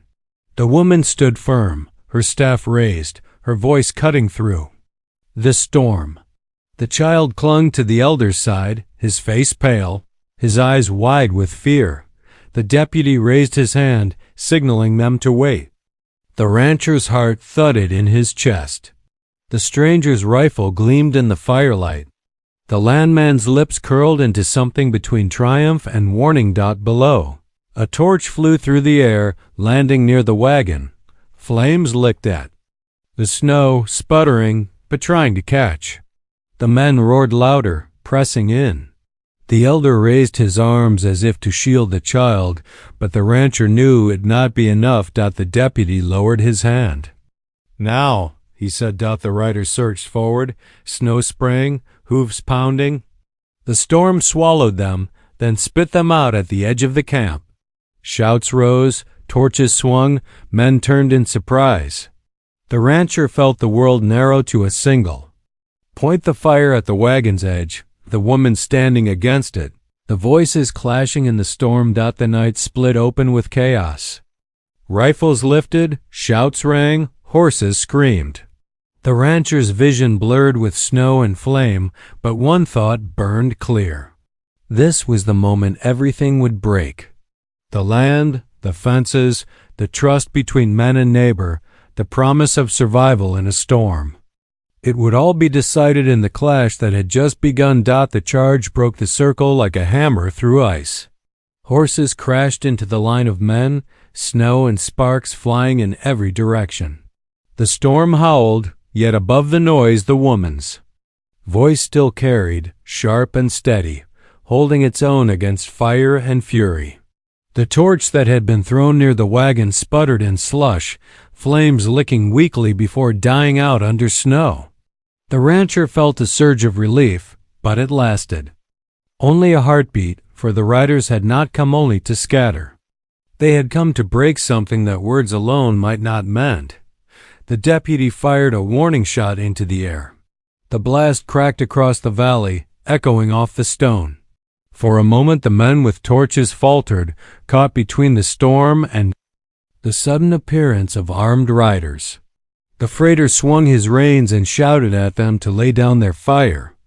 S1: The woman stood firm, her staff raised, her voice cutting through the storm. The child clung to the elder's side, his face pale, his eyes wide with fear. The deputy raised his hand, signaling them to wait. The rancher's heart thudded in his chest. The stranger's rifle gleamed in the firelight. The landman's lips curled into something between triumph and warning. Below, a torch flew through the air, landing near the wagon. Flames licked at the snow, sputtering, but trying to catch. The men roared louder, pressing in. The elder raised his arms as if to shield the child, but the rancher knew it'd not be enough. The deputy lowered his hand. "Now," he said. The rider surged forward, snow spraying, hooves pounding. The storm swallowed them, then spit them out at the edge of the camp. Shouts rose, torches swung, men turned in surprise. The rancher felt the world narrow to a single. Point the fire at the wagon's edge, the woman standing against it, the voices clashing in the storm. The night split open with chaos. Rifles lifted, shouts rang, horses screamed. The rancher's vision blurred with snow and flame, but one thought burned clear. This was the moment everything would break. The land, the fences, the trust between men and neighbor, the promise of survival in a storm. It would all be decided in the clash that had just begun. The charge broke the circle like a hammer through ice. Horses crashed into the line of men, snow and sparks flying in every direction. The storm howled, yet above the noise the woman's voice still carried, sharp and steady, holding its own against fire and fury. The torch that had been thrown near the wagon sputtered in slush, flames licking weakly before dying out under snow. The rancher felt a surge of relief, but it lasted. Only a heartbeat, for the riders had not come only to scatter. They had come to break something that words alone might not mend. The deputy fired a warning shot into the air. The blast cracked across the valley, echoing off the stone. For a moment the men with torches faltered, caught between the storm and the sudden appearance of armed riders. The freighter swung his reins and shouted at them to lay down their fire.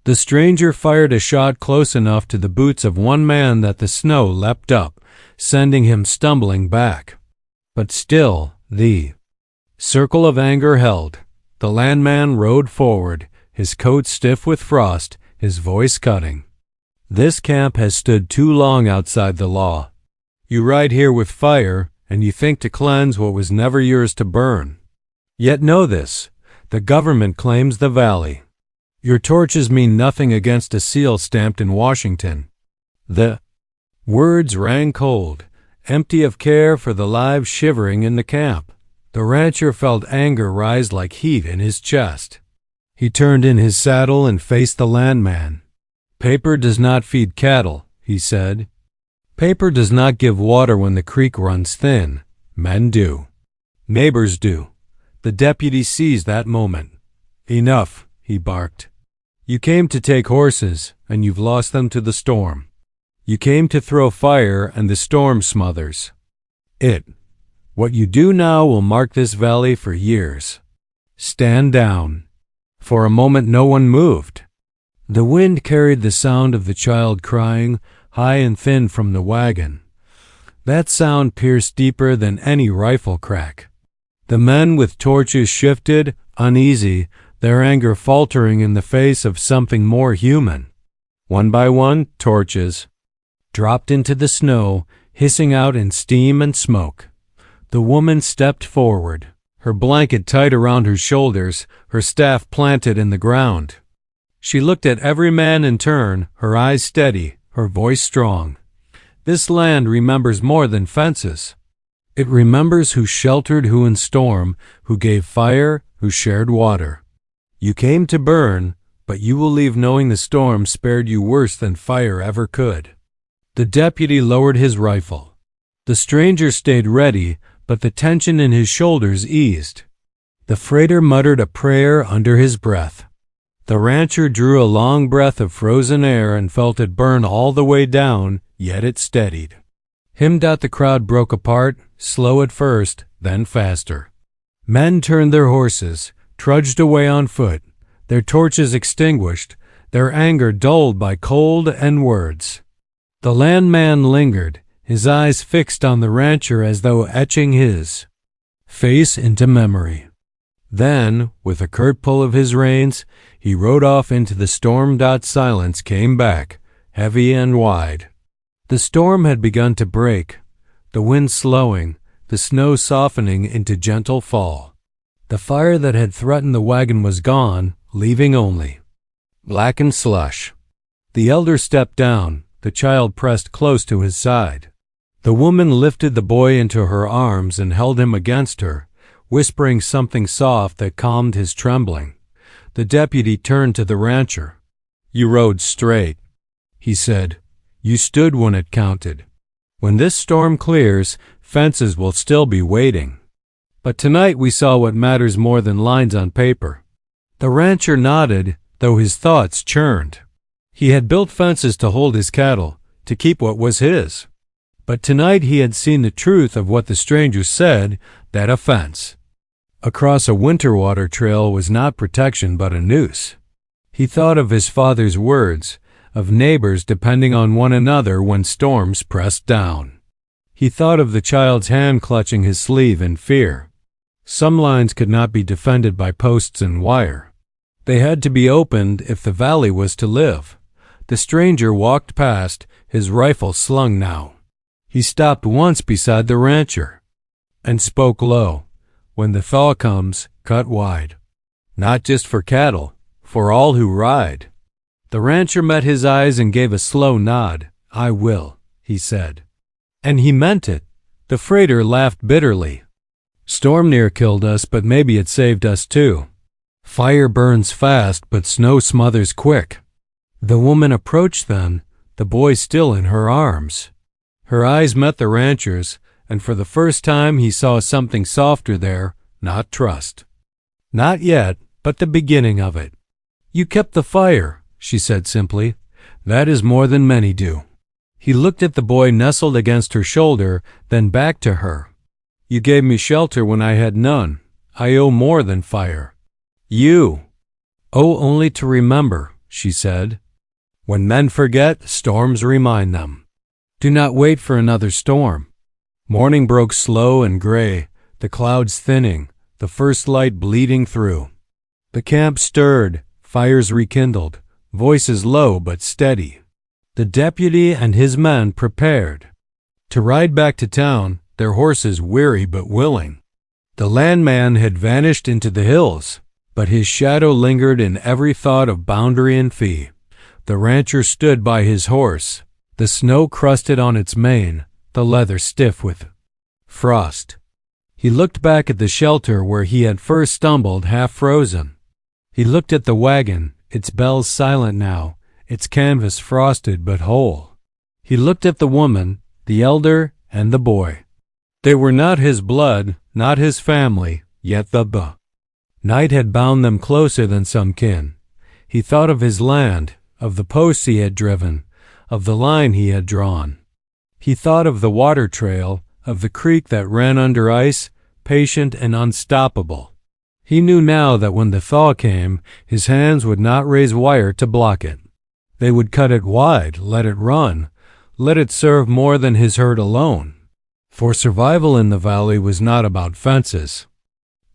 S1: The stranger fired a shot close enough to the boots of one man that the snow leapt up, sending him stumbling back. But still, the circle of anger held. The landman rode forward, his coat stiff with frost, his voice cutting. "This camp has stood too long outside the law. You ride here with fire, and you think to cleanse what was never yours to burn. Yet know this, the government claims the valley. Your torches mean nothing against a seal stamped in Washington." The words rang cold, empty of care for the lives shivering in the camp. The rancher felt anger rise like heat in his chest. He turned in his saddle and faced the landman. Paper does not feed cattle, he said. Paper does not give water when the creek runs thin. Men do. Neighbors do. The deputy seized that moment. Enough, he barked. You came to take horses, and you've lost them to the storm. You came to throw fire, and the storm smothers it. What you do now will mark this valley for years. Stand down. For a moment no one moved. The wind carried the sound of the child crying, high and thin from the wagon. That sound pierced deeper than any rifle crack. The men with torches shifted, uneasy, their anger faltering in the face of something more human. One by one, torches dropped into the snow, hissing out in steam and smoke. The woman stepped forward, her blanket tight around her shoulders, her staff planted in the ground. She looked at every man in turn, her eyes steady, her voice strong. This land remembers more than fences. It remembers who sheltered who in storm, who gave fire, who shared water. You came to burn, but you will leave knowing the storm spared you worse than fire ever could. The deputy lowered his rifle. The stranger stayed ready, but the tension in his shoulders eased. The freighter muttered a prayer under his breath. The rancher drew a long breath of frozen air and felt it burn all the way down, yet it steadied. The crowd broke apart, slow at first, then faster. Men turned their horses, trudged away on foot, their torches extinguished, their anger dulled by cold and words. The landman lingered, his eyes fixed on the rancher as though etching his face into memory. Then, with a curt pull of his reins, he rode off into the storm. Silence came back, heavy and wide. The storm had begun to break, the wind slowing, the snow softening into gentle fall. The fire that had threatened the wagon was gone, leaving only blackened slush. The elder stepped down, the child pressed close to his side. The woman lifted the boy into her arms and held him against her, whispering something soft that calmed his trembling. The deputy turned to the rancher. You rode straight, he said. You stood when it counted. When this storm clears, fences will still be waiting. But tonight we saw what matters more than lines on paper. The rancher nodded, though his thoughts churned. He had built fences to hold his cattle, to keep what was his. But tonight he had seen the truth of what the stranger said, that a fence across a winter water trail was not protection but a noose. He thought of his father's words, of neighbors depending on one another when storms pressed down. He thought of the child's hand clutching his sleeve in fear. Some lines could not be defended by posts and wire. They had to be opened if the valley was to live. The stranger walked past, his rifle slung now. He stopped once beside the rancher and spoke low. When the thaw comes, cut wide. Not just for cattle, for all who ride. The rancher met his eyes and gave a slow nod. I will, he said. And he meant it. The freighter laughed bitterly. Storm near killed us, but maybe it saved us too. Fire burns fast, but snow smothers quick. The woman approached then, the boy still in her arms. Her eyes met the rancher's, and for the first time he saw something softer there, not trust. Not yet, but the beginning of it. You kept the fire, she said simply. That is more than many do. He looked at the boy nestled against her shoulder, then back to her. You gave me shelter when I had none. I owe more than fire. You owe only to remember, she said. When men forget, storms remind them. Do not wait for another storm. Morning broke slow and gray, the clouds thinning, the first light bleeding through. The camp stirred, fires rekindled, voices low but steady. The deputy and his men prepared to ride back to town, their horses weary but willing. The landman had vanished into the hills, but his shadow lingered in every thought of boundary and fee. The rancher stood by his horse, the snow crusted on its mane, the leather stiff with frost. He looked back at the shelter where he had first stumbled half frozen. He looked at the wagon, its bells silent now, its canvas frosted but whole. He looked at the woman, the elder, and the boy. They were not his blood, not his family, yet the night had bound them closer than some kin. He thought of his land, of the posts he had driven, of the line he had drawn. He thought of the water trail, of the creek that ran under ice, patient and unstoppable. He knew now that when the thaw came, his hands would not raise wire to block it. They would cut it wide, let it run, let it serve more than his herd alone. For survival in the valley was not about fences.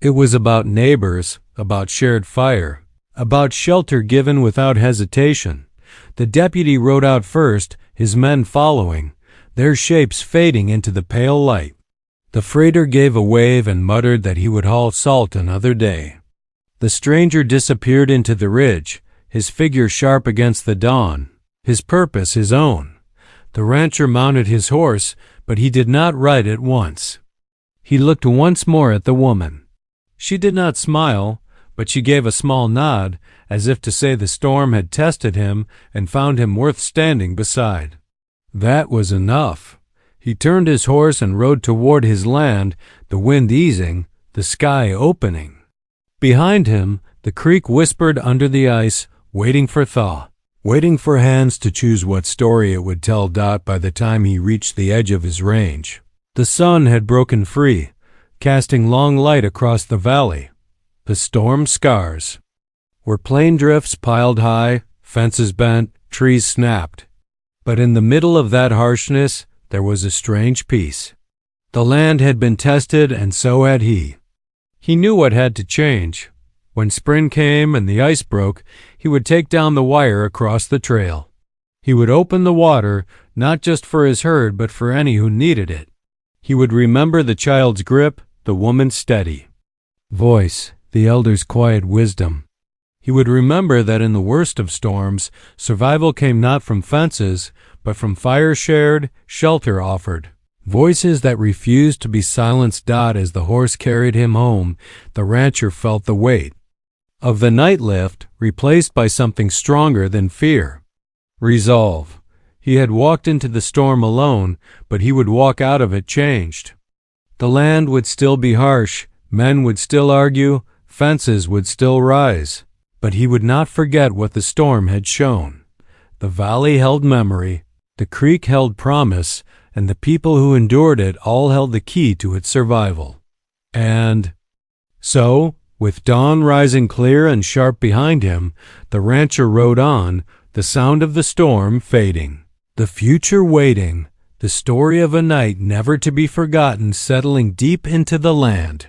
S1: It was about neighbors, about shared fire, about shelter given without hesitation. The deputy rode out first, his men following, their shapes fading into the pale light. The freighter gave a wave and muttered that he would haul salt another day. The stranger disappeared into the ridge, his figure sharp against the dawn, his purpose his own. The rancher mounted his horse, but he did not ride at once. He looked once more at the woman. She did not smile, but she gave a small nod, as if to say the storm had tested him and found him worth standing beside. That was enough. He turned his horse and rode toward his land, the wind easing, the sky opening. Behind him, the creek whispered under the ice, waiting for thaw, waiting for hands to choose what story it would tell Dot by the time he reached the edge of his range. The sun had broken free, casting long light across the valley. The storm's scars were plain drifts piled high, fences bent, trees snapped. But in the middle of that harshness, there was a strange peace. The land had been tested, and so had he. He knew what had to change. When spring came and the ice broke, he would take down the wire across the trail. He would open the water, not just for his herd, but for any who needed it. He would remember the child's grip, the woman's steady voice, the elder's quiet wisdom. He would remember that in the worst of storms, survival came not from fences, but from fire shared, shelter offered. Voices that refused to be silenced. Dot, as the horse carried him home, the rancher felt the weight of the night lift, replaced by something stronger than fear. Resolve. He had walked into the storm alone, but he would walk out of it changed. The land would still be harsh, men would still argue, fences would still rise. But he would not forget what the storm had shown. The valley held memory, the creek held promise, and the people who endured it all held the key to its survival. And so, with dawn rising clear and sharp behind him, the rancher rode on, the sound of the storm fading, the future waiting, the story of a night never to be forgotten settling deep into the land.